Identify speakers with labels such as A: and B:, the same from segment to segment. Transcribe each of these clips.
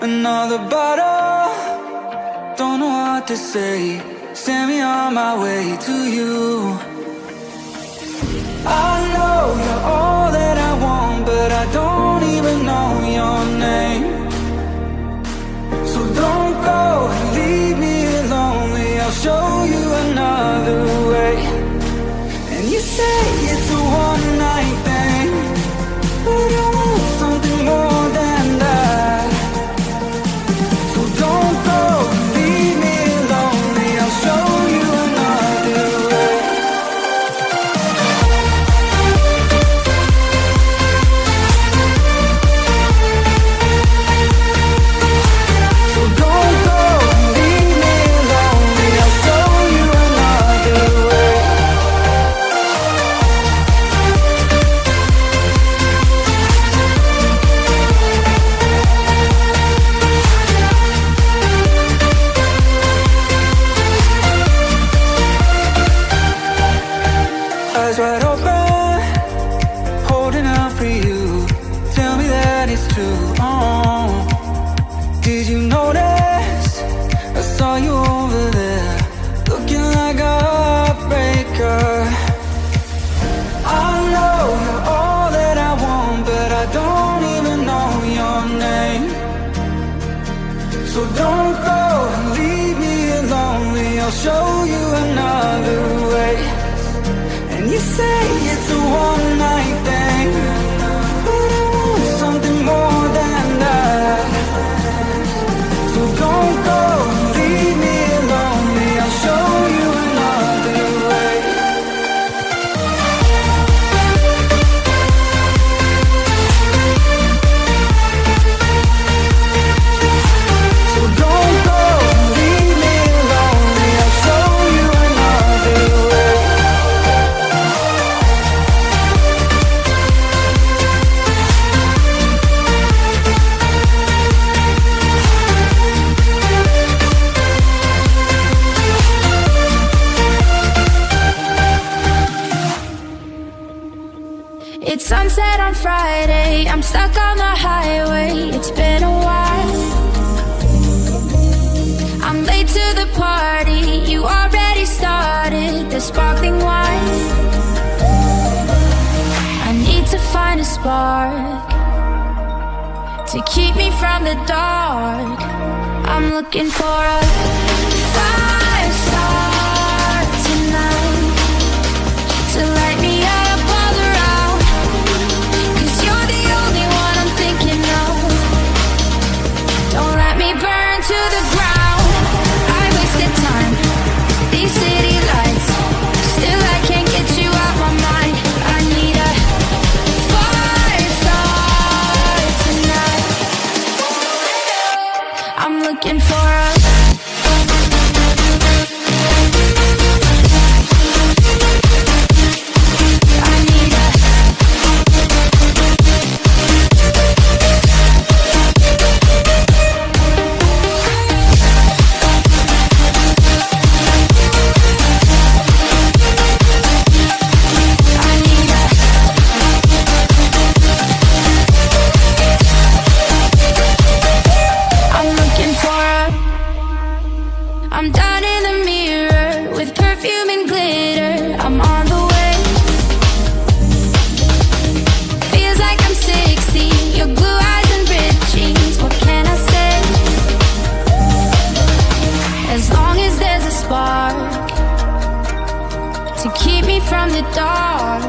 A: Another bottle, don't know what to say. Send me on my way to you. I know you're all that I want, but I don't even know your name. So don't go and leave me lonely. I'll show you another way. And you say it's a one night thing, but I want something more than that. So don't go and leave me lonely. I'll show you another way. So don't go and leave me lonely. I'll show you another way. Eyes wide open, holding out for you. Tell me that it's true. Oh, did you notice? I saw you over there, looking like a heartbreaker. I know you're all that I want, but I don't even know your name. So don't go and leave me lonely. I'll show you another way. And you say it's a one night thing, but I want something more than that. So don't go and leave me lonely. I'll show you another way. So don't go and leave me lonely. I'll show you another way.
B: It's sunset on Friday, I'm stuck on the highway. It's been a while. I'm late to the party, you already started the sparkling wine. I need to find a spark to keep me from the dark. I'm looking for a fire start tonight to light me up all around. 'Cause you're the only one I'm thinking of. Don't let me burn to the ground. I wasted time, these city lights, still I can't get you out my mind. I need a fire start tonight. I'm looking for a I'm down in the mirror with perfume and glitter. I'm on the way. Feels like I'm 16, your blue eyes and ripped jeans. What can I say? As long as there's a spark to keep me from the dark.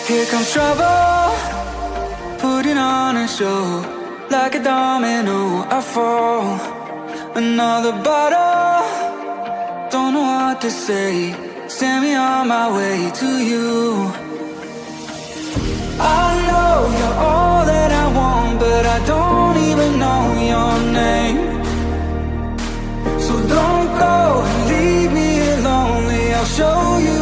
A: Here comes trouble, putting on a show. Like a domino, I fall. Another bottle, don't know what to say. Send me on my way to you. I know you're all that I want, but I don't even know your name. So don't go and leave me lonely. I'll show you